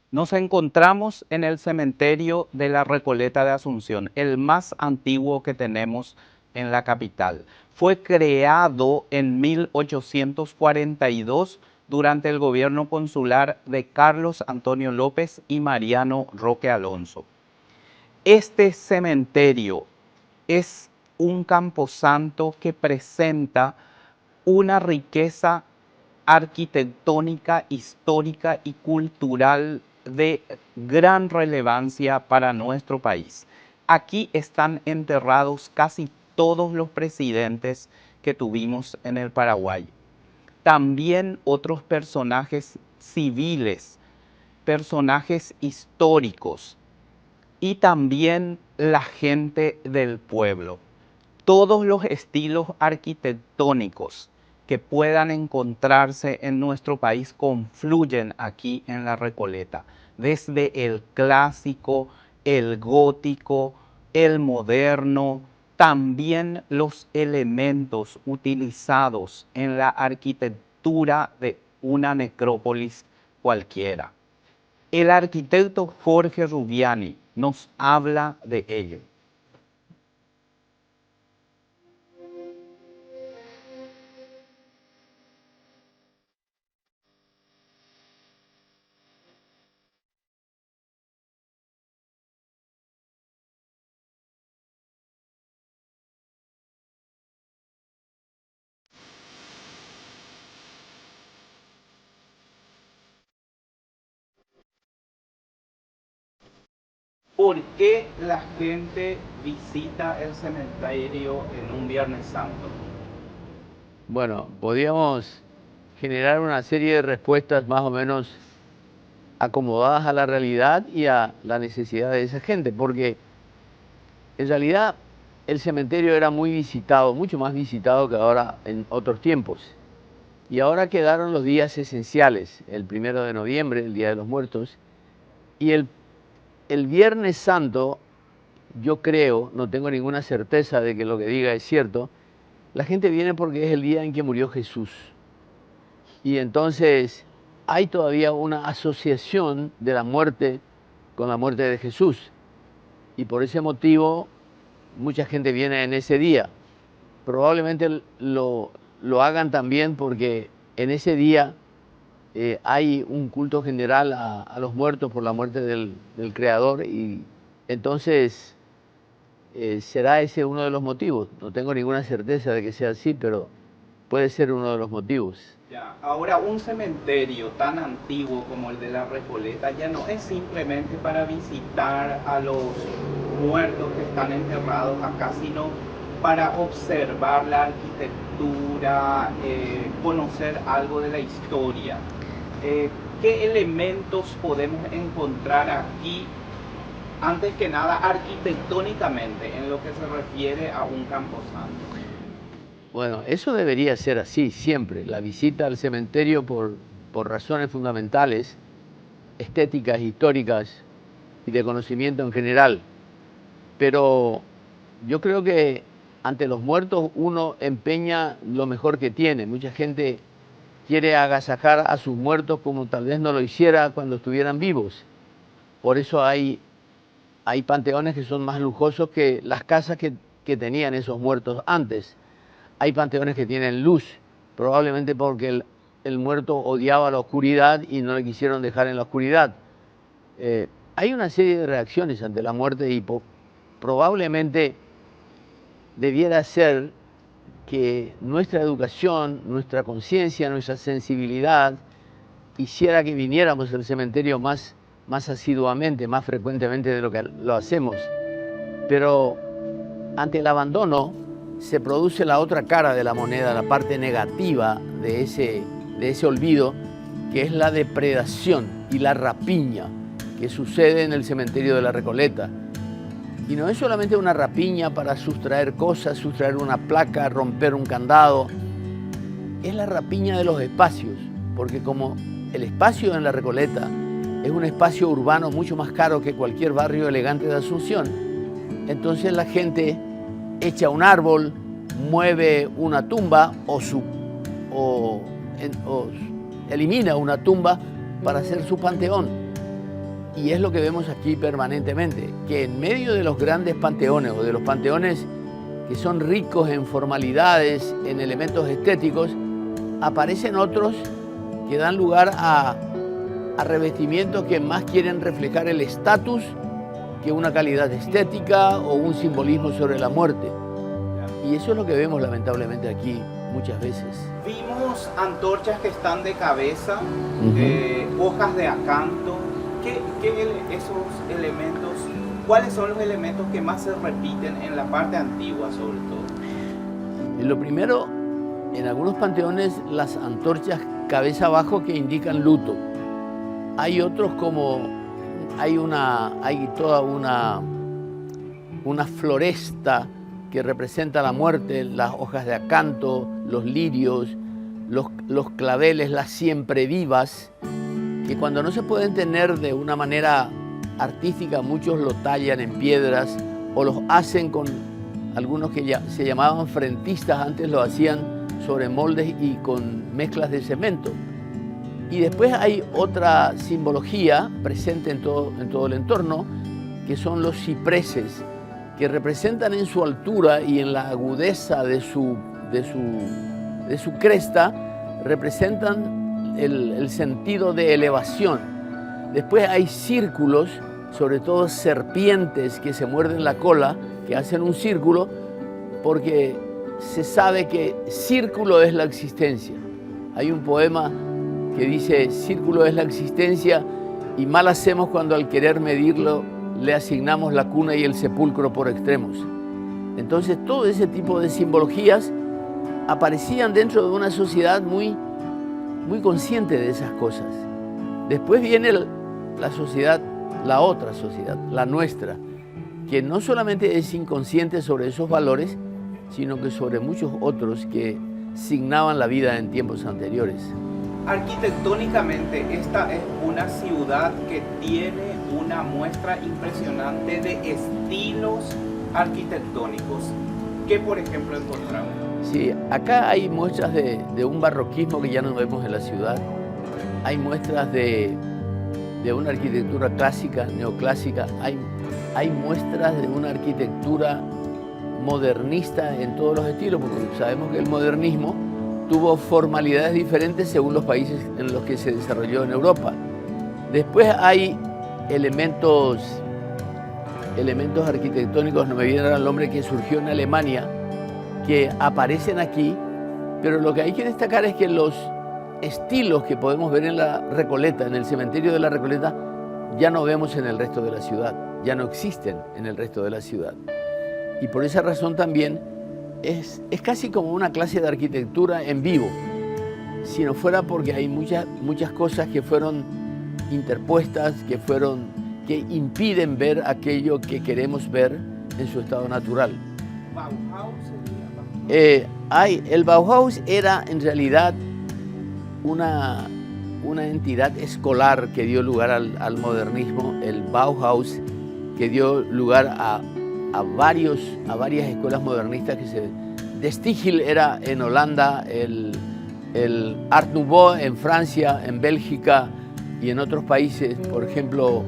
Nos encontramos en el cementerio de la Recoleta de Asunción, el más antiguo que tenemos en la capital. Fue creado en 1842 durante el gobierno consular de Carlos Antonio López y Mariano Roque Alonso. Este cementerio es un camposanto que presenta una riqueza arquitectónica, histórica y cultural de gran relevancia para nuestro país. Aquí están enterrados casi todos los presidentes que tuvimos en el Paraguay. También otros personajes civiles, personajes históricos y también la gente del pueblo. Todos los estilos arquitectónicos que puedan encontrarse en nuestro país confluyen aquí en la Recoleta, desde el clásico, el gótico, el moderno, también los elementos utilizados en la arquitectura de una necrópolis cualquiera. El arquitecto Jorge Rubiani nos habla de ello. ¿Por qué la gente visita el cementerio en un Viernes Santo? Bueno, podríamos generar una serie de respuestas más o menos acomodadas a la realidad y a la necesidad de esa gente, porque en realidad el cementerio era muy visitado, mucho más visitado que ahora en otros tiempos. Y ahora quedaron los días esenciales, el 1 de noviembre, el Día de los Muertos, y el Viernes Santo, yo creo, no tengo ninguna certeza de que lo que diga es cierto, la gente viene porque es el día en que murió Jesús. Y entonces hay todavía una asociación de la muerte con la muerte de Jesús. Y por ese motivo mucha gente viene en ese día. Probablemente lo hagan también porque en ese día hay un culto general a los muertos por la muerte del Creador, y entonces será ese uno de los motivos. No tengo ninguna certeza de que sea así, pero puede ser uno de los motivos. Ya, ahora un cementerio tan antiguo como el de la Recoleta ya no es simplemente para visitar a los muertos que están enterrados acá, sino para observar la arquitectura, conocer algo de la historia. ¿Qué elementos podemos encontrar aquí, antes que nada arquitectónicamente, en lo que se refiere a un camposanto? Bueno, eso debería ser así siempre. La visita al cementerio por razones fundamentales, estéticas, históricas y de conocimiento en general. Pero yo creo que ante los muertos uno empeña lo mejor que tiene. Mucha gente quiere agasajar a sus muertos como tal vez no lo hiciera cuando estuvieran vivos. Por eso hay panteones que son más lujosos que las casas que tenían esos muertos antes. Hay panteones que tienen luz, probablemente porque el muerto odiaba la oscuridad y no le quisieron dejar en la oscuridad. Hay una serie de reacciones ante la muerte y probablemente debiera ser que nuestra educación, nuestra conciencia, nuestra sensibilidad hiciera que viniéramos al cementerio más asiduamente, más frecuentemente de lo que lo hacemos. Pero ante el abandono se produce la otra cara de la moneda, la parte negativa de ese olvido, que es la depredación y la rapiña que sucede en el cementerio de la Recoleta. Y no es solamente una rapiña para sustraer cosas, sustraer una placa, romper un candado. Es la rapiña de los espacios, porque como el espacio en la Recoleta es un espacio urbano mucho más caro que cualquier barrio elegante de Asunción, entonces la gente echa un árbol, mueve una tumba o elimina una tumba para hacer su panteón. Y es lo que vemos aquí permanentemente, que en medio de los grandes panteones o de los panteones que son ricos en formalidades, en elementos estéticos, aparecen otros que dan lugar a revestimientos que más quieren reflejar el estatus que una calidad estética o un simbolismo sobre la muerte. Y eso es lo que vemos lamentablemente aquí muchas veces. Vimos antorchas que están de cabeza, hojas de acanto. Esos elementos, ¿cuáles son los elementos que más se repiten en la parte antigua sobre todo? Lo primero, en algunos panteones las antorchas cabeza abajo que indican luto. Hay otros como, hay toda una floresta que representa la muerte, las hojas de acanto, los lirios, los claveles, las siempre vivas, que cuando no se pueden tener de una manera artística, muchos lo tallan en piedras o los hacen con algunos que ya se llamaban frentistas, antes lo hacían sobre moldes y con mezclas de cemento. Y después hay otra simbología presente en todo el entorno, que son los cipreses, que representan en su altura y en la agudeza de su cresta, representan el sentido de elevación. Después hay círculos, sobre todo serpientes que se muerden la cola, que hacen un círculo, porque se sabe que círculo es la existencia. Hay un poema que dice: círculo es la existencia y mal hacemos cuando al querer medirlo le asignamos la cuna y el sepulcro por extremos. Entonces todo ese tipo de simbologías aparecían dentro de una sociedad muy consciente de esas cosas. Después viene la sociedad, la otra sociedad, la nuestra, que no solamente es inconsciente sobre esos valores, sino que sobre muchos otros que signaban la vida en tiempos anteriores. Arquitectónicamente, esta es una ciudad que tiene una muestra impresionante de estilos arquitectónicos. ¿Qué, por ejemplo, encontramos? Sí, acá hay muestras de un barroquismo que ya no vemos en la ciudad. Hay muestras de una arquitectura clásica, neoclásica. Hay muestras de una arquitectura modernista en todos los estilos, porque sabemos que el modernismo tuvo formalidades diferentes según los países en los que se desarrolló en Europa. Después hay elementos arquitectónicos, no me viene al nombre, que surgió en Alemania, que aparecen aquí, pero lo que hay que destacar es que los estilos que podemos ver en la Recoleta, en el cementerio de la Recoleta, ya no vemos en el resto de la ciudad, ya no existen en el resto de la ciudad. Y por esa razón también es casi como una clase de arquitectura en vivo, si no fuera porque hay muchas cosas que fueron interpuestas, que impiden ver aquello que queremos ver en su estado natural. El Bauhaus era en realidad una entidad escolar que dio lugar al modernismo. El Bauhaus, que dio lugar a varias escuelas modernistas de Stiegel era en Holanda, el Art Nouveau en Francia, en Bélgica y en otros países. Por ejemplo,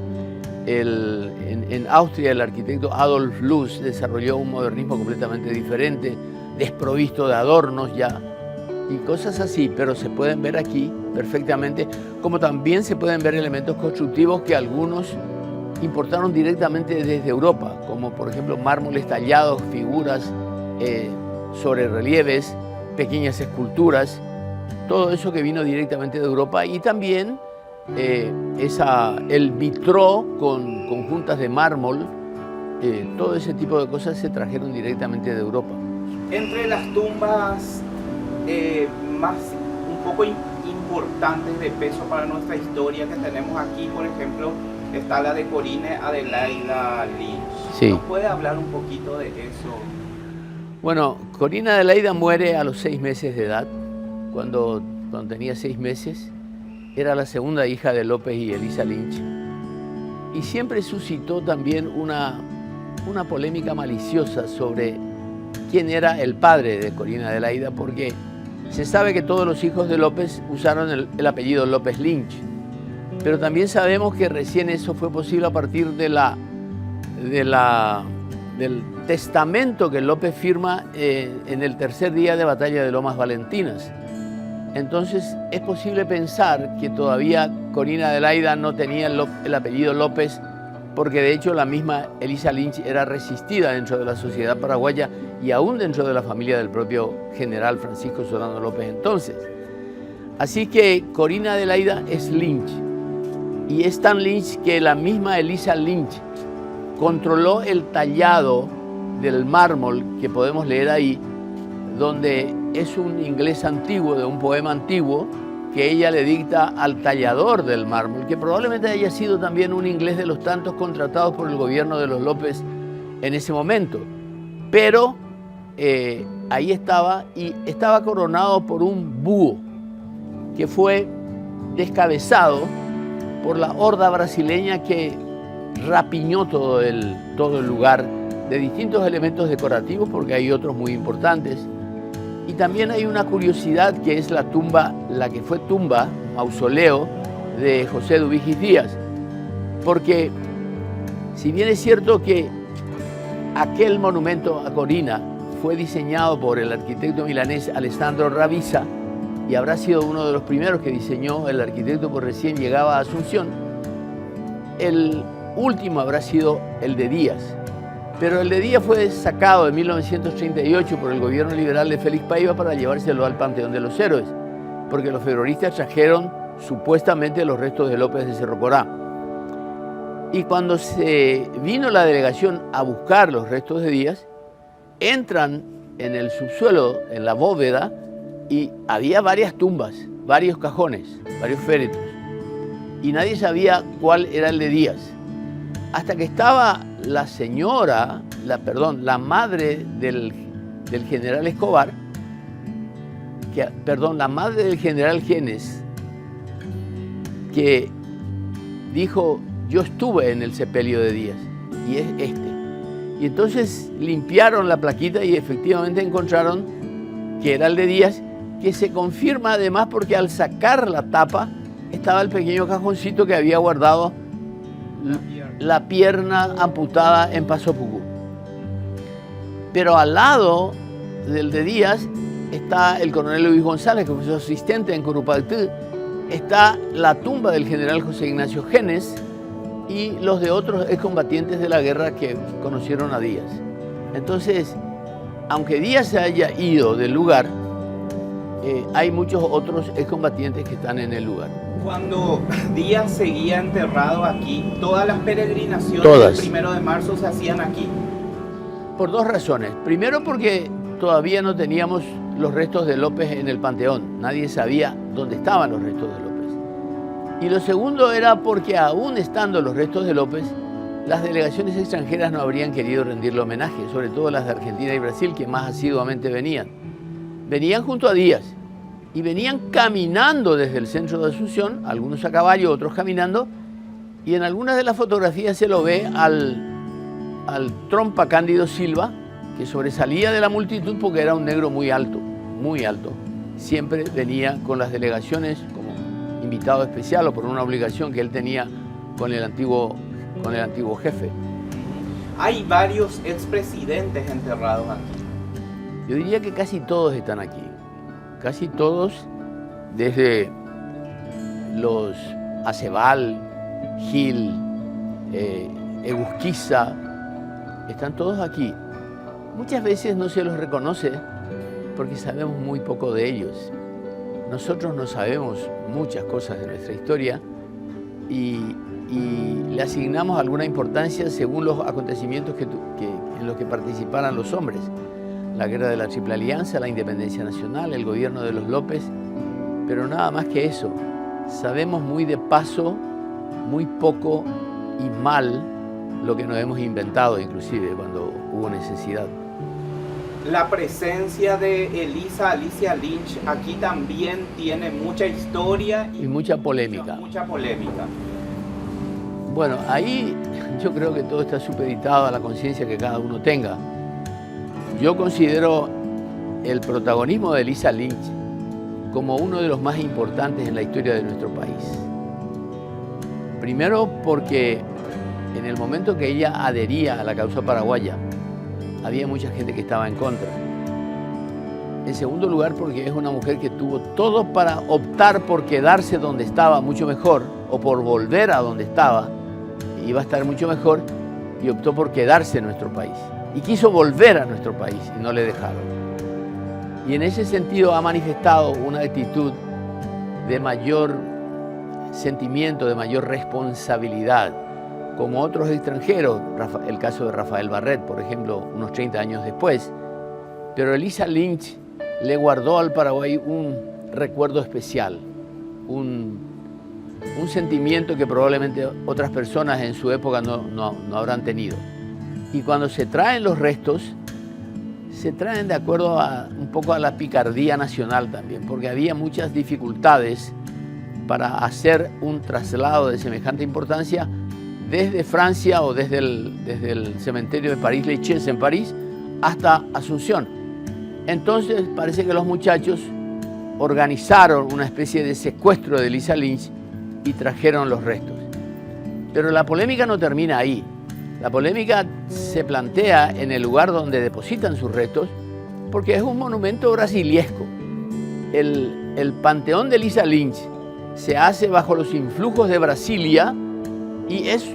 en Austria el arquitecto Adolf Loos desarrolló un modernismo completamente diferente, desprovisto de adornos ya y cosas así, pero se pueden ver aquí perfectamente, como también se pueden ver elementos constructivos que algunos importaron directamente desde Europa, como por ejemplo mármoles tallados, figuras sobre relieves, pequeñas esculturas, todo eso que vino directamente de Europa, y también el vitró con juntas de mármol, todo ese tipo de cosas se trajeron directamente de Europa. Entre las tumbas más un poco importantes de peso para nuestra historia que tenemos aquí, por ejemplo, está la de Corine Adelaida Lynch. Sí. ¿Nos puede hablar un poquito de eso? Bueno, Corine Adelaida muere a los 6 meses de edad. Cuando tenía 6 meses, era la segunda hija de López y Elisa Lynch. Y siempre suscitó también una polémica maliciosa sobre quién era el padre de Corine Adelaida, porque se sabe que todos los hijos de López usaron el apellido López Lynch. Pero también sabemos que recién eso fue posible a partir del testamento que López firma en el tercer día de batalla de Lomas Valentinas. Entonces es posible pensar que todavía Corina Adelaida no tenía el apellido López, porque de hecho la misma Elisa Lynch era resistida dentro de la sociedad paraguaya y aún dentro de la familia del propio general Francisco Solano López entonces. Así que Corina Adelaida es Lynch, y es tan Lynch que la misma Elisa Lynch controló el tallado del mármol que podemos leer ahí, donde es un inglés antiguo, de un poema antiguo, que ella le dicta al tallador del mármol, que probablemente haya sido también un inglés de los tantos contratados por el gobierno de los López en ese momento. Pero ahí estaba, y estaba coronado por un búho, que fue descabezado por la horda brasileña que rapiñó todo el lugar de distintos elementos decorativos, porque hay otros muy importantes. Y también hay una curiosidad, que es la tumba, la que fue tumba, mausoleo, de José Dubigis Díaz. Porque si bien es cierto que aquel monumento a Corina fue diseñado por el arquitecto milanés Alessandro Ravisa, y habrá sido uno de los primeros que diseñó el arquitecto que recién llegaba a Asunción, el último habrá sido el de Díaz. Pero el de Díaz fue sacado en 1938 por el gobierno liberal de Félix Paiva para llevárselo al Panteón de los Héroes, porque los feroristas trajeron supuestamente los restos de López de Cerro Corá. Y cuando se vino la delegación a buscar los restos de Díaz, entran en el subsuelo, en la bóveda, y había varias tumbas, varios cajones, varios féretros, y nadie sabía cuál era el de Díaz. Hasta que estaba la señora, la madre del general Escobar, la madre del general Genes, que dijo: yo estuve en el sepelio de Díaz, y es este. Y entonces limpiaron la plaquita y efectivamente encontraron que era el de Díaz, que se confirma además porque al sacar la tapa estaba el pequeño cajoncito que había guardado la pierna amputada en Paso Pucú. Pero al lado del de Díaz está el coronel Luis González, que fue su asistente en Curupaytí, está la tumba del general José Ignacio Genes y los de otros excombatientes de la guerra que conocieron a Díaz. Entonces, aunque Díaz se haya ido del lugar, hay muchos otros excombatientes que están en el lugar. Cuando Díaz seguía enterrado aquí, ¿todas las peregrinaciones del 1 de marzo se hacían aquí? Por dos razones. Primero, porque todavía no teníamos los restos de López en el Panteón. Nadie sabía dónde estaban los restos de López. Y lo segundo era porque, aún estando los restos de López, las delegaciones extranjeras no habrían querido rendirle homenaje, sobre todo las de Argentina y Brasil, que más asiduamente venían. Venían junto a Díaz y venían caminando desde el centro de Asunción, algunos a caballo, otros caminando, y en algunas de las fotografías se lo ve al Trompa Cándido Silva, que sobresalía de la multitud porque era un negro muy alto, muy alto. Siempre venía con las delegaciones como invitado especial o por una obligación que él tenía con el antiguo jefe. Hay varios expresidentes enterrados aquí. Yo diría que casi todos están aquí. Casi todos, desde los Aceval, Gil, Egusquiza, están todos aquí. Muchas veces no se los reconoce porque sabemos muy poco de ellos. Nosotros no sabemos muchas cosas de nuestra historia y le asignamos alguna importancia según los acontecimientos en los que participaran los hombres. La guerra de la Triple Alianza, la independencia nacional, el gobierno de los López, pero nada más que eso. Sabemos muy de paso, muy poco y mal lo que nos hemos inventado, inclusive cuando hubo necesidad. La presencia de Alicia Lynch aquí también tiene mucha historia y mucha polémica. Mucha polémica. Bueno, ahí yo creo que todo está supeditado a la conciencia que cada uno tenga. Yo considero el protagonismo de Elisa Lynch como uno de los más importantes en la historia de nuestro país. Primero porque en el momento que ella adhería a la causa paraguaya, había mucha gente que estaba en contra. En segundo lugar, porque es una mujer que tuvo todo para optar por quedarse donde estaba mucho mejor, o por volver a donde estaba, iba a estar mucho mejor, y optó por quedarse en nuestro país. Y quiso volver a nuestro país y no le dejaron. Y en ese sentido ha manifestado una actitud de mayor sentimiento, de mayor responsabilidad, como otros extranjeros, el caso de Rafael Barret, por ejemplo, unos 30 años después. Pero Elisa Lynch le guardó al Paraguay un recuerdo especial, un sentimiento que probablemente otras personas en su época no habrán tenido. Y cuando se traen los restos, se traen de acuerdo un poco a la picardía nacional también, porque había muchas dificultades para hacer un traslado de semejante importancia desde Francia o desde el cementerio de París Les Chais en París hasta Asunción. Entonces parece que los muchachos organizaron una especie de secuestro de Elisa Lynch y trajeron los restos. Pero la polémica no termina ahí. La polémica se plantea en el lugar donde depositan sus restos, porque es un monumento brasiliesco. El panteón de Elisa Lynch se hace bajo los influjos de Brasilia y es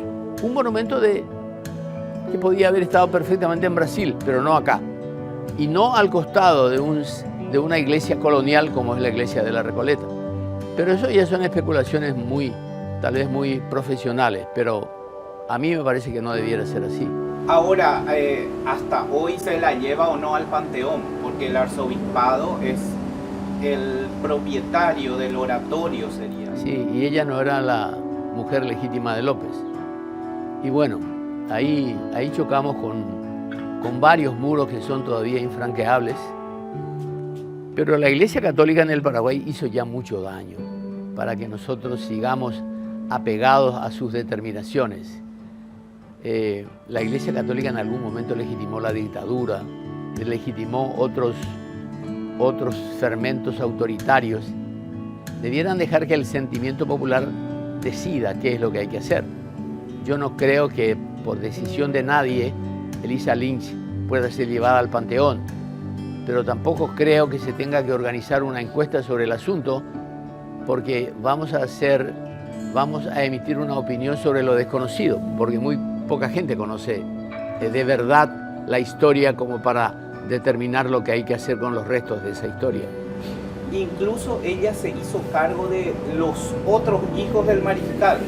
un monumento que podía haber estado perfectamente en Brasil, pero no acá. Y no al costado de una iglesia colonial como es la iglesia de la Recoleta. Pero eso ya son especulaciones tal vez muy profesionales, pero a mí me parece que no debiera ser así. Ahora, hasta hoy se la lleva o no al panteón, porque el arzobispado es el propietario del oratorio, sería. Sí, y ella no era la mujer legítima de López. Y bueno, ahí chocamos con varios muros que son todavía infranqueables. Pero la Iglesia Católica en el Paraguay hizo ya mucho daño para que nosotros sigamos apegados a sus determinaciones. La Iglesia Católica en algún momento legitimó la dictadura, legitimó otros fermentos autoritarios. Debieran dejar que el sentimiento popular decida qué es lo que hay que hacer. Yo no creo que por decisión de nadie Elisa Lynch pueda ser llevada al panteón, pero tampoco creo que se tenga que organizar una encuesta sobre el asunto, porque vamos a emitir una opinión sobre lo desconocido, porque muy poca gente conoce de verdad la historia como para determinar lo que hay que hacer con los restos de esa historia. Incluso ella se hizo cargo de los otros hijos del mariscal.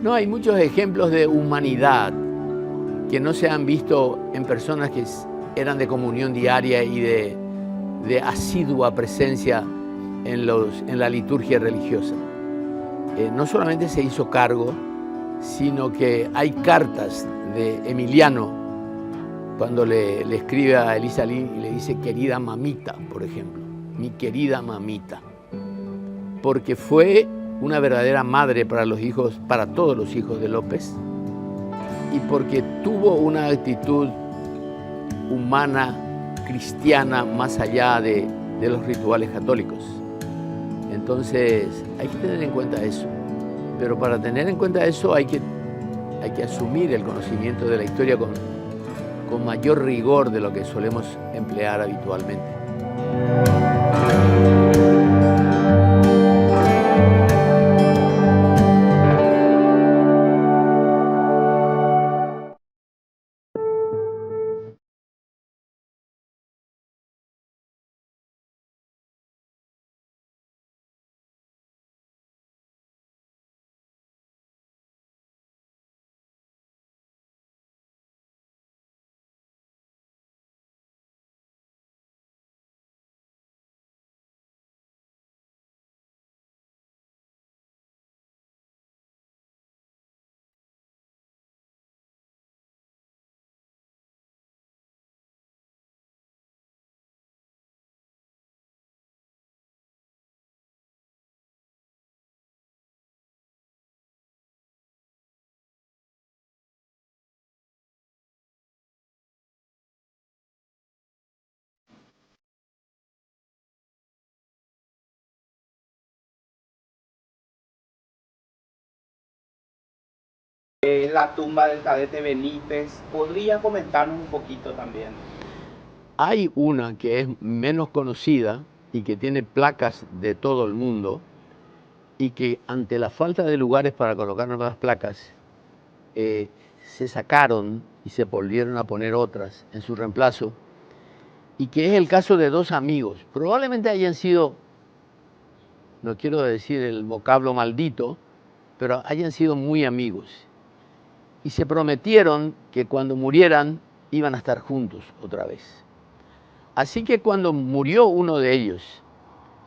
No, hay muchos ejemplos de humanidad que no se han visto en personas que eran de comunión diaria y de asidua presencia en la liturgia religiosa. No solamente se hizo cargo, sino que hay cartas de Emiliano cuando le escribe a Elisa Lynch y le dice querida mamita, por ejemplo, mi querida mamita, porque fue una verdadera madre para todos los hijos de López, y porque tuvo una actitud humana, cristiana, más allá de los rituales católicos. Entonces hay que tener en cuenta eso, pero para tener en cuenta eso hay que asumir el conocimiento de la historia con mayor rigor de lo que solemos emplear habitualmente. La tumba del cadete Benítez. ¿Podría comentarnos un poquito también? Hay una que es menos conocida y que tiene placas de todo el mundo y que ante la falta de lugares para colocar nuevas placas, se sacaron y se volvieron a poner otras en su reemplazo, y que es el caso de dos amigos. Probablemente hayan sido, no quiero decir el vocablo maldito, pero hayan sido muy amigos. Y se prometieron que cuando murieran iban a estar juntos otra vez. Así que cuando murió uno de ellos,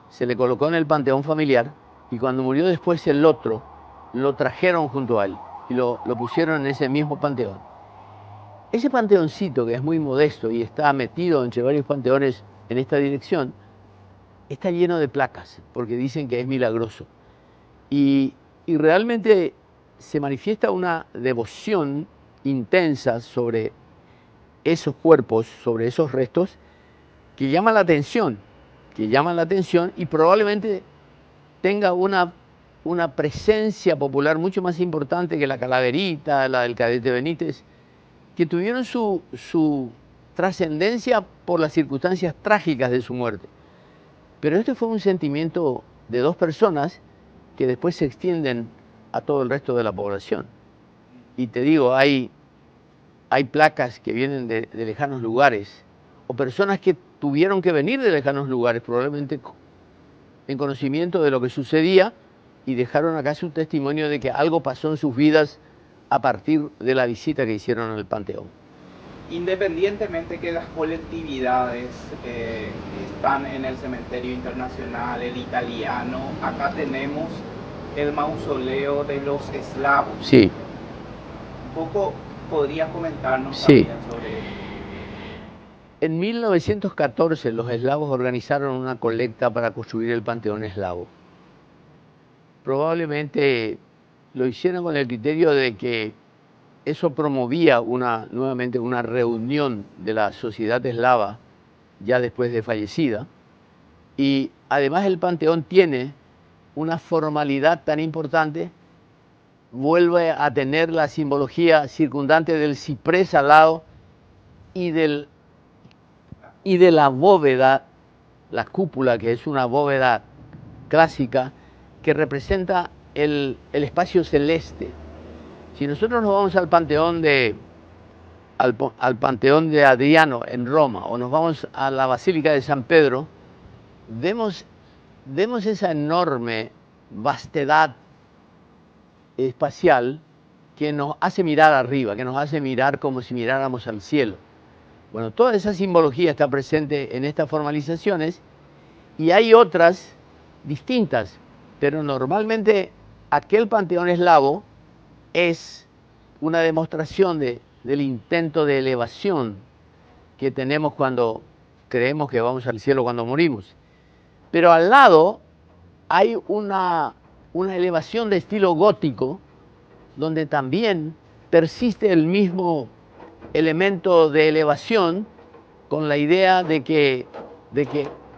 se le colocó en el panteón familiar, y cuando murió después el otro, lo trajeron junto a él y lo pusieron en ese mismo panteón. Ese panteoncito, que es muy modesto y está metido entre varios panteones en esta dirección, está lleno de placas, porque dicen que es milagroso. Y realmente se manifiesta una devoción intensa sobre esos cuerpos, sobre esos restos, que llama la atención, y probablemente tenga una presencia popular mucho más importante que la Calaverita, la del cadete Benítez, que tuvieron su trascendencia por las circunstancias trágicas de su muerte. Pero este fue un sentimiento de dos personas que después se extienden a todo el resto de la población. Y te digo, hay placas que vienen de lejanos lugares, o personas que tuvieron que venir de lejanos lugares, probablemente en conocimiento de lo que sucedía, y dejaron acá su testimonio de que algo pasó en sus vidas a partir de la visita que hicieron al panteón. Independientemente que las colectividades están en el cementerio internacional, el italiano, acá tenemos el mausoleo de los eslavos. Sí. Un poco podrías comentarnos Sí. también sobre eso. En 1914 los eslavos organizaron una colecta para construir el panteón eslavo. Probablemente lo hicieron con el criterio de que eso promovía nuevamente una reunión de la sociedad eslava ya después de fallecida. Y además el panteón tiene una formalidad tan importante, vuelve a tener la simbología circundante del ciprés al lado y de la bóveda, la cúpula, que es una bóveda clásica que representa el espacio celeste. Si nosotros nos vamos al panteón de Adriano en Roma, o nos vamos a la Basílica de San Pedro, vemos esa enorme vastedad espacial que nos hace mirar arriba, que nos hace mirar como si miráramos al cielo. Bueno, toda esa simbología está presente en estas formalizaciones, y hay otras distintas, pero normalmente aquel panteón eslavo es una demostración del intento de elevación que tenemos cuando creemos que vamos al cielo cuando morimos. Pero al lado hay una elevación de estilo gótico, donde también persiste el mismo elemento de elevación, con la idea de que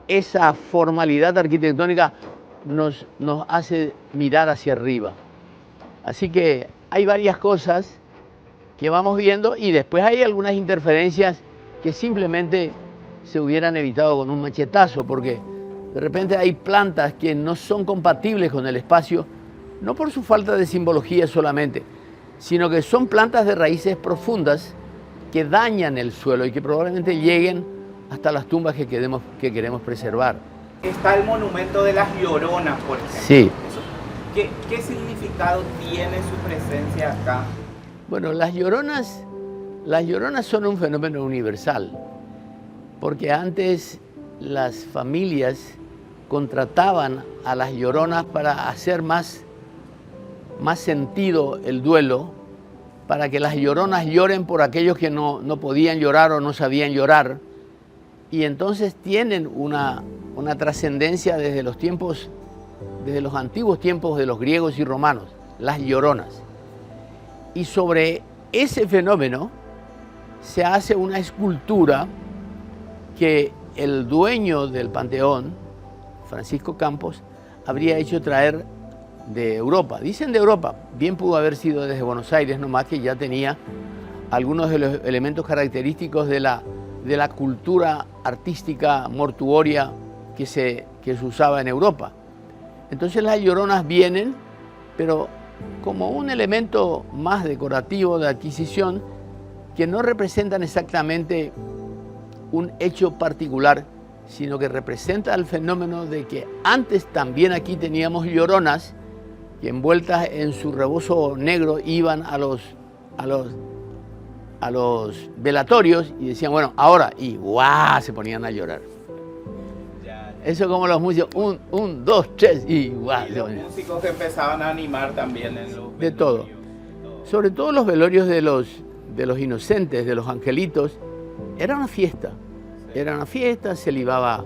esa formalidad arquitectónica nos hace mirar hacia arriba. Así que hay varias cosas que vamos viendo, y después hay algunas interferencias que simplemente se hubieran evitado con un machetazo, porque de repente hay plantas que no son compatibles con el espacio, no por su falta de simbología solamente, sino que son plantas de raíces profundas que dañan el suelo y que probablemente lleguen hasta las tumbas que queremos preservar. Está el monumento de las Lloronas, por ejemplo. Sí. ¿Qué significado tiene su presencia acá? Bueno, las lloronas son un fenómeno universal, porque antes las familias contrataban a las lloronas para hacer más sentido el duelo, para que las lloronas lloren por aquellos que no podían llorar o no sabían llorar, y entonces tienen una trascendencia desde los antiguos tiempos de los griegos y romanos, las lloronas. Y sobre ese fenómeno se hace una escultura que el dueño del panteón, Francisco Campos, habría hecho traer de Europa. Dicen de Europa, bien pudo haber sido desde Buenos Aires, nomás que ya tenía algunos de los elementos característicos de la cultura artística mortuoria que se usaba en Europa. Entonces las lloronas vienen, pero como un elemento más decorativo de adquisición, que no representan exactamente un hecho particular, sino que representa el fenómeno de que antes también aquí teníamos lloronas que envueltas en su rebozo negro iban a los velatorios y decían, bueno, ahora, y ¡guau! Se ponían a llorar. Eso como los músicos, un, dos, tres, y ¡guau! Y los músicos que empezaban a animar también en los de todo. Sobre todo los velorios de los inocentes, de los angelitos, era una fiesta. Era una fiesta, se libaba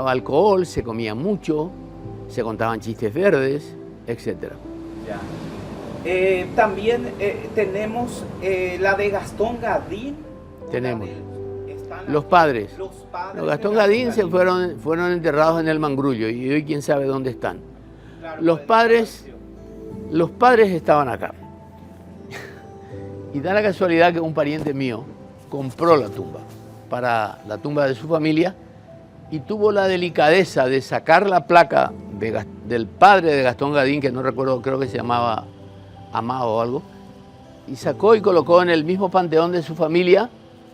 alcohol, se comía mucho, se contaban chistes verdes, etc. Ya. También tenemos la de Gastón Gadín. Tenemos. Los padres. Los Gastón Gadín se fueron enterrados en el Mangrullo y hoy quién sabe dónde están. Claro, los padres estaban acá. Y da la casualidad que un pariente mío compró la tumba para la tumba de su familia y tuvo la delicadeza de sacar la placa del padre de Gastón Gadín, que no recuerdo, creo que se llamaba Amado o algo, y sacó y colocó en el mismo panteón de su familia,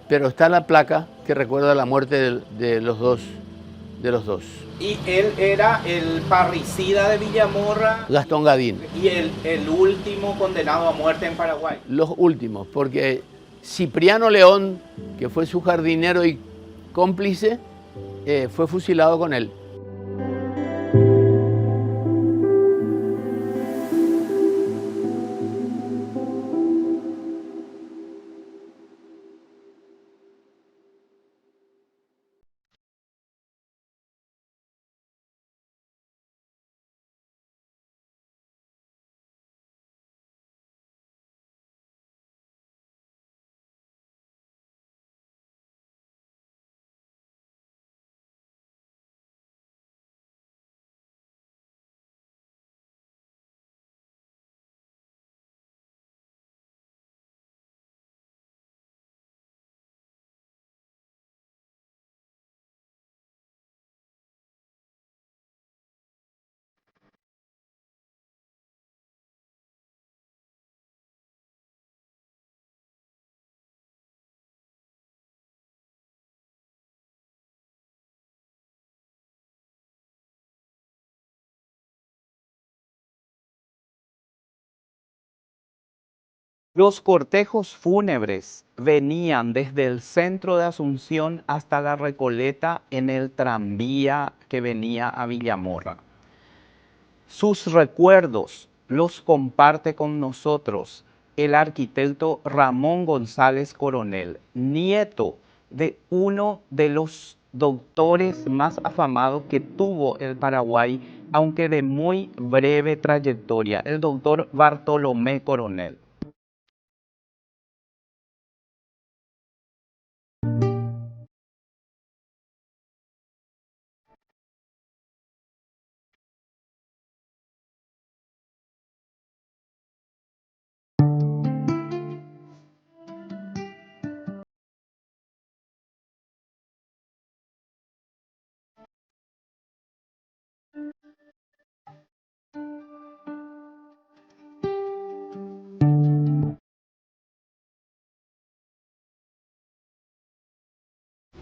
pero está la placa que recuerda la muerte de los dos. Y él era el parricida de Villamorra. Gastón Gadín. Y el último condenado a muerte en Paraguay. Los últimos, porque Cipriano León, que fue su jardinero y cómplice, fue fusilado con él. Los cortejos fúnebres venían desde el centro de Asunción hasta la Recoleta en el tranvía que venía a Villamorra. Sus recuerdos los comparte con nosotros el arquitecto Ramón González Coronel, nieto de uno de los doctores más afamados que tuvo el Paraguay, aunque de muy breve trayectoria, el doctor Bartolomé Coronel.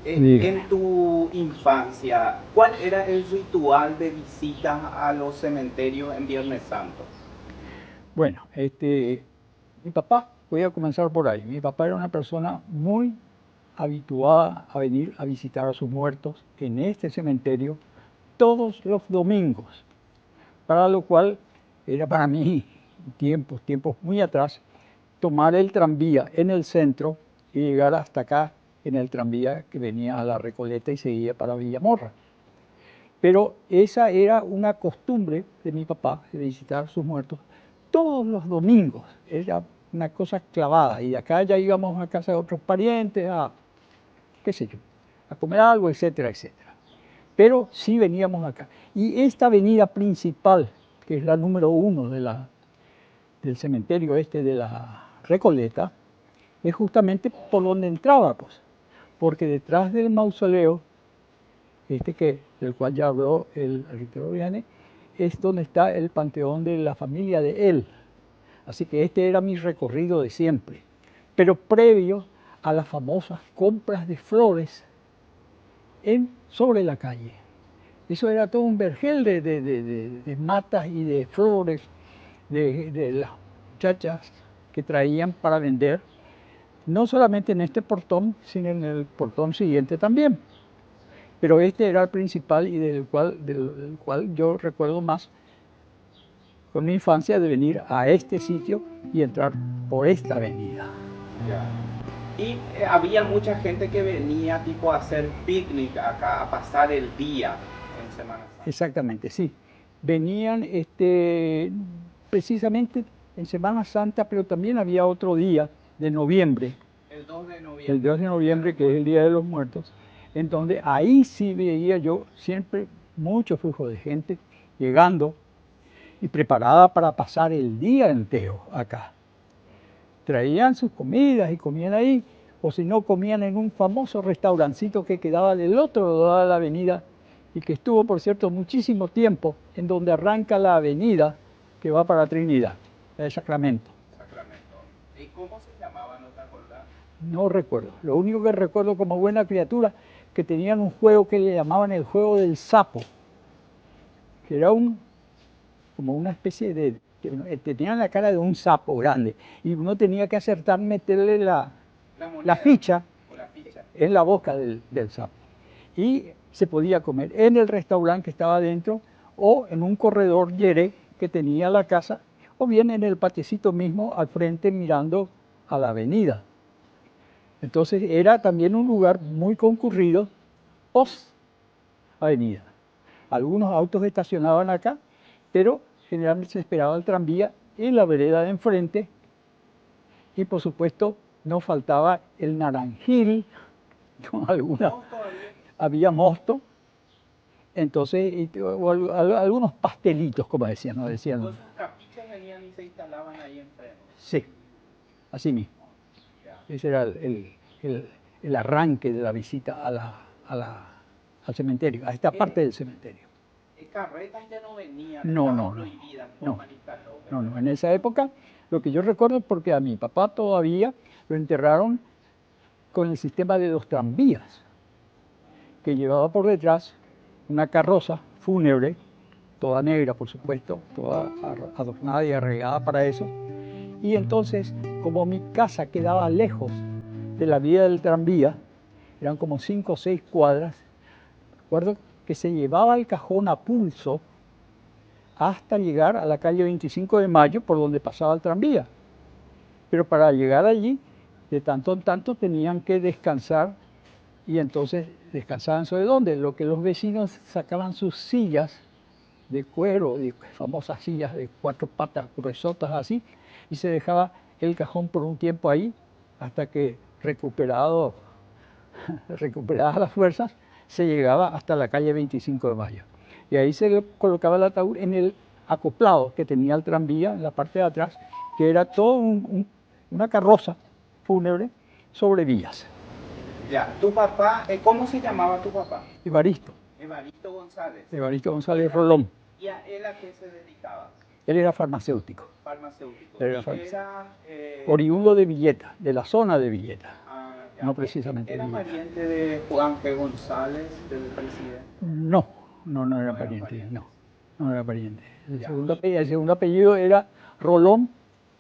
En tu infancia, ¿cuál era el ritual de visita a los cementerios en Viernes Santo? Bueno, mi papá, voy a comenzar por ahí. Mi papá era una persona muy habituada a venir a visitar a sus muertos en este cementerio todos los domingos, para lo cual era para mí, tiempos muy atrás, tomar el tranvía en el centro y llegar hasta acá en el tranvía que venía a la Recoleta y seguía para Villamorra. Pero esa era una costumbre de mi papá, de visitar a sus muertos todos los domingos. Era una cosa clavada. Y de acá ya íbamos a casa de otros parientes, qué sé yo, a comer algo, etcétera, etcétera. Pero sí veníamos acá. Y esta avenida principal que es la número 1 del cementerio este de la Recoleta, es justamente por donde entraba, pues, porque detrás del mausoleo, del cual ya habló el arquitecto Vianney, es donde está el panteón de la familia de él. Así que este era mi recorrido de siempre, pero previo a las famosas compras de flores sobre la calle. Eso era todo un vergel de matas y de flores de las muchachas que traían para vender, no solamente en este portón, sino en el portón siguiente también. Pero este era el principal y del cual yo recuerdo más con mi infancia de venir a este sitio y entrar por esta avenida. Ya. Y había mucha gente que venía tipo a hacer picnic acá, a pasar el día en Semana Santa. Exactamente, sí. Venían precisamente en Semana Santa, pero también había otro día de noviembre. El 2 de noviembre. El 2 de noviembre, que es el Día de los Muertos, en donde ahí sí veía yo siempre mucho flujo de gente llegando y preparada para pasar el día entero acá. Traían sus comidas y comían ahí, o si no, comían en un famoso restaurancito que quedaba del otro lado de la avenida y que estuvo, por cierto, muchísimo tiempo en donde arranca la avenida que va para Trinidad, el Sacramento. Sacramento. ¿Y cómo se llamaba, no te acordás? No recuerdo. Lo único que recuerdo como buena criatura, que tenían un juego que le llamaban el juego del sapo, que era como una especie de... tenían la cara de un sapo grande y uno tenía que acertar meterle la ficha en la boca del sapo. Y se podía comer en el restaurante que estaba adentro o en un corredor yeré que tenía la casa o bien en el patiecito mismo al frente mirando a la avenida. Entonces era también un lugar muy concurrido post avenida. Algunos autos estacionaban acá, pero generalmente se esperaba el tranvía en la vereda de enfrente y por supuesto no faltaba el naranjil con había mosto, entonces algunos pastelitos, como decían, ¿no? Decían. Todos sus capiches venían y se instalaban ahí enfrente. Sí, así mismo. Ese era el arranque de la visita al cementerio, a esta parte del cementerio. Carretas ya no venían, prohibidas no, en esa época lo que yo recuerdo es porque a mi papá todavía lo enterraron con el sistema de los tranvías, que llevaba por detrás una carroza fúnebre, toda negra por supuesto, toda adornada y arreglada para eso, y entonces como mi casa quedaba lejos de la vía del tranvía, eran como 5 o 6 cuadras, recuerdo que se llevaba el cajón a pulso hasta llegar a la calle 25 de Mayo, por donde pasaba el tranvía. Pero para llegar allí, de tanto en tanto tenían que descansar, y entonces descansaban sobre dónde, lo que los vecinos sacaban sus sillas de cuero, de famosas sillas de 4 patas gruesotas así, y se dejaba el cajón por un tiempo ahí, hasta que recuperadas las fuerzas, se llegaba hasta la calle 25 de Mayo. Y ahí se le colocaba el ataúd en el acoplado que tenía el tranvía en la parte de atrás, que era todo una carroza fúnebre sobre vías. Ya, tu papá, ¿cómo se llamaba tu papá? Evaristo. Evaristo González. Evaristo González Rolón. ¿Y a él a qué se dedicaba? Él era farmacéutico. Farmacéutico. Era oriundo de Villeta, de la zona de Villeta. No precisamente. ¿Era pariente de Juan P. González, del presidente? No era pariente, no era pariente. El segundo apellido era Rolón,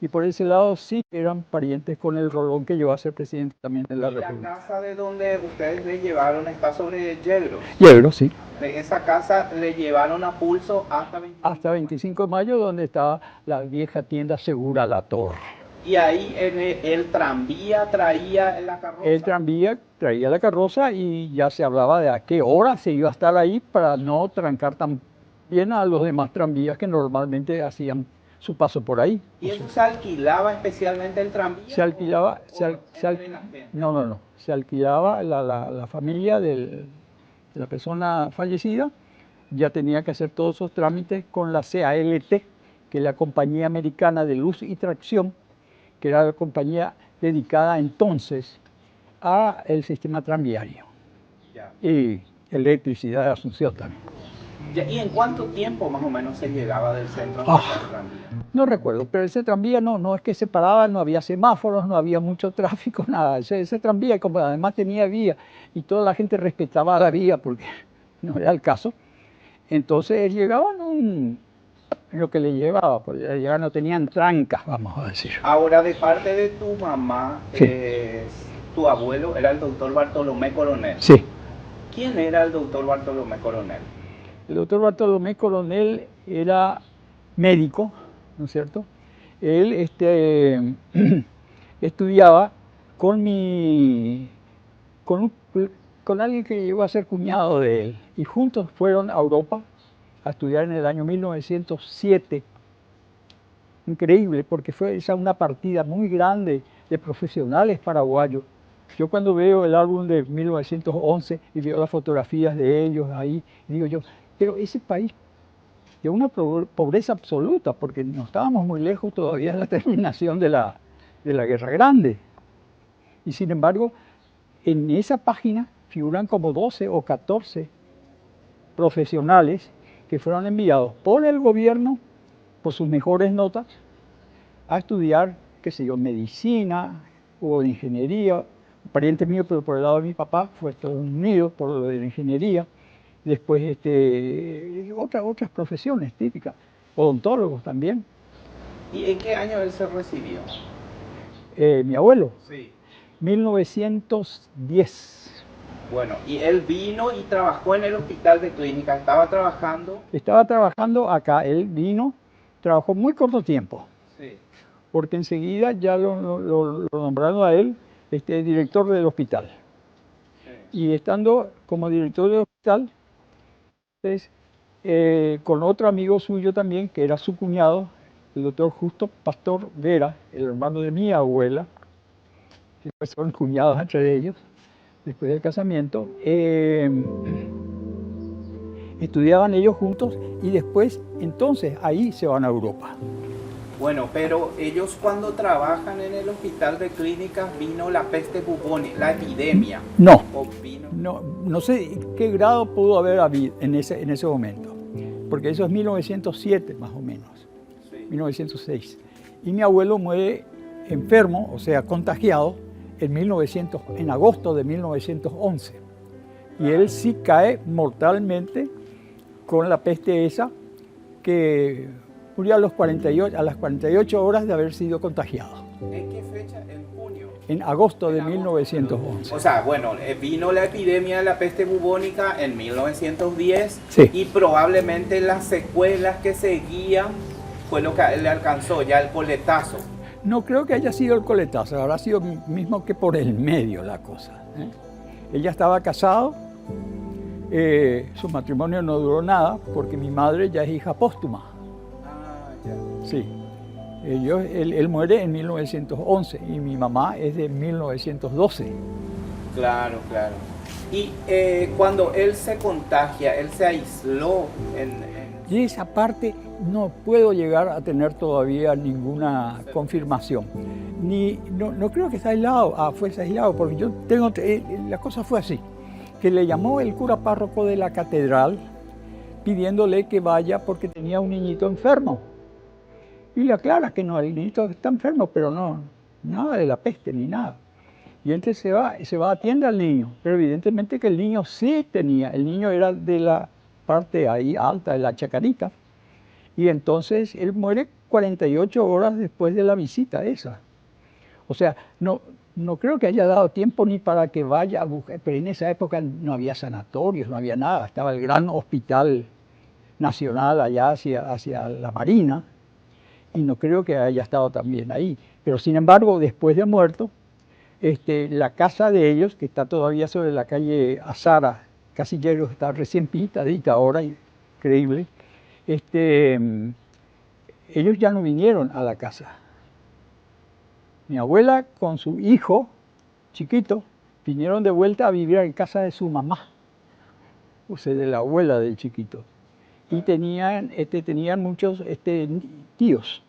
y por ese lado sí eran parientes con el Rolón que llegó a ser presidente también de la República. ¿La casa de donde ustedes le llevaron está sobre Yegros? Yegros, sí. De esa casa le llevaron a pulso hasta 25 de Mayo, donde estaba la vieja tienda Segura La Torre. Y ahí el tranvía traía la carroza. El tranvía traía la carroza y ya se hablaba de a qué hora se iba a estar ahí para no trancar tan bien a los demás tranvías que normalmente hacían su paso por ahí. ¿Y eso se alquilaba especialmente el tranvía? Se alquilaba, no, se alquilaba la familia de la persona fallecida, ya tenía que hacer todos esos trámites con la CALT, que es la Compañía Americana de Luz y Tracción, que era la compañía dedicada entonces a el sistema tranviario Ya. y electricidad de Asunción también. ¿Y en cuánto tiempo más o menos se llegaba del centro Ah. hasta el tranvía? No recuerdo, pero ese tranvía no es que se paraba, no había semáforos, no había mucho tráfico, nada. Ese tranvía, como además tenía vía y toda la gente respetaba la vía porque no era el caso, entonces él llegaba en lo que le llevaba, pues ya no tenían trancas, vamos a decir. Ahora, de parte de tu mamá, Sí. tu abuelo era el doctor Bartolomé Coronel. Sí, ¿Quién era el doctor Bartolomé Coronel? el doctor Bartolomé Coronel era médico, ¿no es cierto? Él estudiaba con con alguien que llegó a ser cuñado de él, y juntos fueron a Europa a estudiar en el año 1907. Increíble, porque fue esa una partida muy grande de profesionales paraguayos. Yo cuando veo el álbum de 1911 y veo las fotografías de ellos ahí, digo yo, pero ese país de una pobreza absoluta, porque no estábamos muy lejos todavía de la terminación de la Guerra Grande. Y sin embargo, en esa página figuran como 12 o 14 profesionales que fueron enviados por el gobierno, por sus mejores notas, a estudiar, qué sé yo, medicina o ingeniería. Un pariente mío, pero por el lado de mi papá, fue a Estados Unidos por lo de la ingeniería. Después otras profesiones típicas, odontólogos también. ¿Y en qué año él se recibió? Mi abuelo, Sí. 1910. Bueno, y él vino y trabajó en el hospital de clínica, estaba trabajando. Estaba trabajando acá, él vino, trabajó muy corto tiempo, Sí. porque enseguida ya lo nombraron a él director del hospital. Sí. Y estando como director del hospital, entonces, con otro amigo suyo también, que era su cuñado, el doctor Justo Pastor Vera, el hermano de mi abuela, que pues son cuñados entre ellos, después del casamiento, estudiaban ellos juntos y después, entonces, ahí se van a Europa. Bueno, pero ellos cuando trabajan en el hospital de clínicas vino la peste bubónica, la epidemia. No, ¿O vino? no sé qué grado pudo haber habido en ese momento, porque eso es 1907 más o menos, Sí. 1906. Y mi abuelo muere enfermo, o sea, contagiado, en agosto de 1911. Y él sí cae mortalmente con la peste esa, que murió a las 48 horas de haber sido contagiado. ¿En qué fecha? En junio. En agosto de En agosto. 1911. O sea, bueno, vino la epidemia de la peste bubónica en 1910 Sí. y probablemente las secuelas que seguían fue lo que a él le alcanzó, ya el coletazo. No creo que haya sido el coletazo, habrá sido mismo que por el medio la cosa. Ella estaba casado, su matrimonio no duró nada porque mi madre ya es hija póstuma. Ah, ya. Sí. Él muere en 1911 y mi mamá es de 1912. Claro, claro. Y cuando él se contagia, él se aisló Y esa parte no puedo llegar a tener todavía ninguna confirmación. No creo que está aislado, fuese aislado, porque yo tengo, la cosa fue así, que le llamó el cura párroco de la catedral pidiéndole que vaya porque tenía un niñito enfermo. Y le aclara que no, el niñito está enfermo, pero no, nada de la peste ni nada. Y entonces se va, atiende al niño, pero evidentemente que el niño sí tenía, el niño era de la parte ahí alta, de la Chacarita, y entonces él muere 48 horas después de la visita esa. O sea, no creo que haya dado tiempo ni para que vaya a buscar, pero en esa época no había sanatorios, no había nada, estaba el gran hospital nacional allá hacia la Marina, y no creo que haya estado también ahí. Pero sin embargo, después de muerto, la casa de ellos, que está todavía sobre la calle Azara, Casilleros, está recién pintadita ahora, increíble, ellos ya no vinieron a la casa. Mi abuela con su hijo chiquito vinieron de vuelta a vivir en casa de su mamá, o sea, de la abuela del chiquito. y tenían muchos tíos.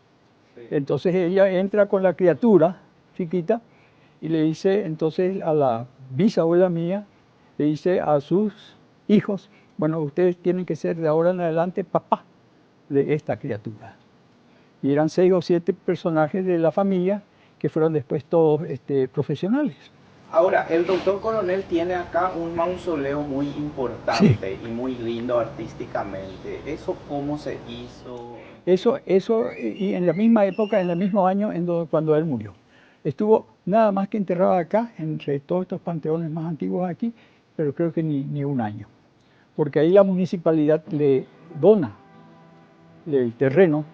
Entonces ella entra con la criatura chiquita y le dice entonces a la bisabuela mía, le dice a sus hijos, bueno, ustedes tienen que ser de ahora en adelante papá de esta criatura. Y eran 6 o 7 personajes de la familia que fueron después todos profesionales. Ahora, el doctor Coronel tiene acá un mausoleo muy importante y muy lindo artísticamente. ¿Eso cómo se hizo? Eso, y en la misma época, en el mismo año cuando él murió. Estuvo nada más que enterrado acá, entre todos estos panteones más antiguos aquí, pero creo que ni un año. Porque ahí la municipalidad le dona el terreno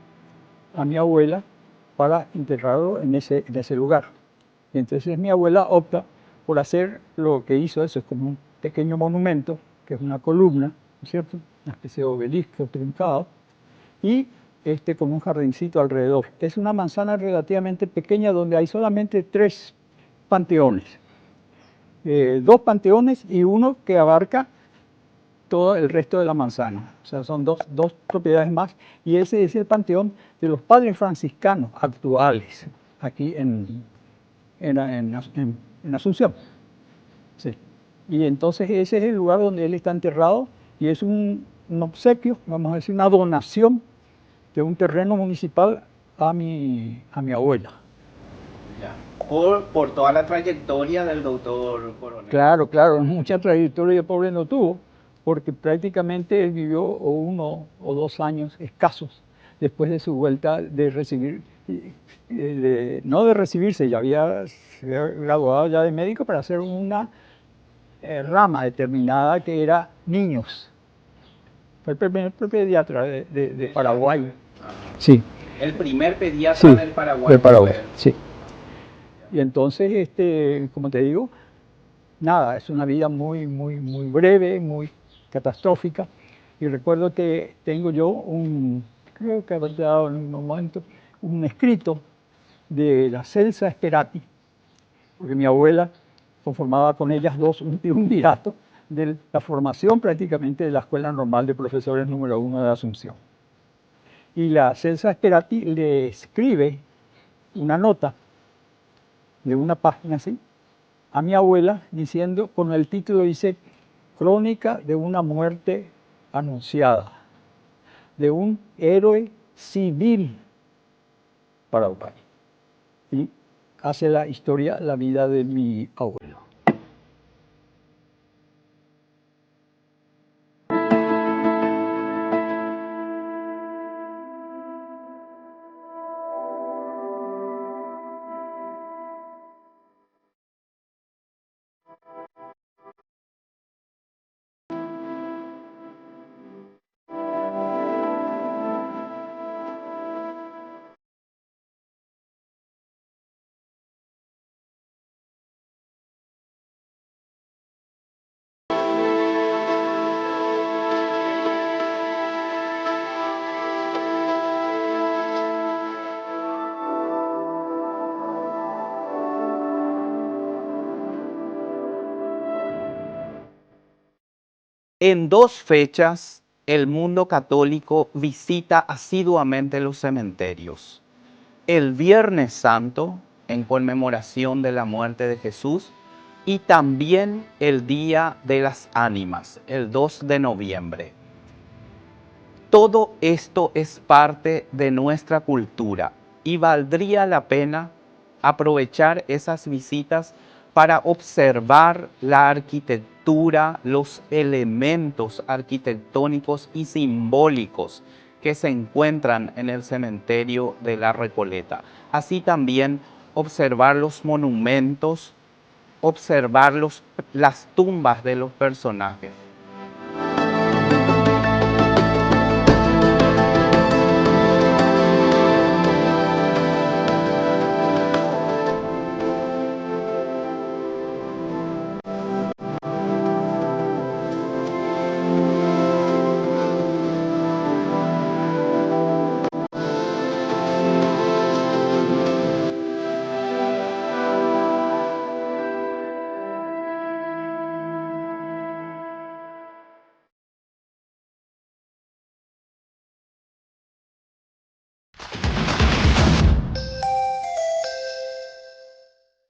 a mi abuela para enterrarlo en ese lugar. Y entonces mi abuela opta por hacer lo que hizo, eso es como un pequeño monumento, que es una columna, ¿no es cierto? Una especie de obelisco trincado, y con un jardincito alrededor. Es una manzana relativamente pequeña donde hay solamente 3 panteones. 2 panteones y uno que abarca todo el resto de la manzana. O sea, son dos propiedades más. Y ese es el panteón de los padres franciscanos actuales, aquí en Asunción. Sí. Y entonces ese es el lugar donde él está enterrado y es un obsequio, vamos a decir, una donación de un terreno municipal a mi abuela. Ya. Por toda la trayectoria del doctor Coronel. Claro, mucha trayectoria el pobre no tuvo, porque prácticamente él vivió 1 o 2 años escasos después de su vuelta de recibir, no de recibirse, se había graduado ya de médico para hacer una rama determinada que era niños. Fue el primer pediatra de Paraguay. Sí. El primer pediatra del Paraguay. Del Paraguay, sí. Y entonces, como te digo, nada, es una vida muy breve, muy catastrófica. Y recuerdo que tengo yo creo que habré dado en un momento, un escrito de la Celsa Sperati, porque mi abuela conformaba con ellas dos un triunvirato de la formación prácticamente de la Escuela Normal de Profesores número 1 de Asunción. Y la Celsa Sperati le escribe una nota de una página así a mi abuela diciendo, con el título dice, Crónica de una muerte anunciada, de un héroe civil paraguayo. Y hace la historia, la vida de mi abuelo. En 2 fechas, el mundo católico visita asiduamente los cementerios. El Viernes Santo, en conmemoración de la muerte de Jesús, y también el Día de las Ánimas, el 2 de noviembre. Todo esto es parte de nuestra cultura y valdría la pena aprovechar esas visitas para observar la arquitectura, los elementos arquitectónicos y simbólicos que se encuentran en el cementerio de La Recoleta. Así también observar los monumentos, observar las tumbas de los personajes.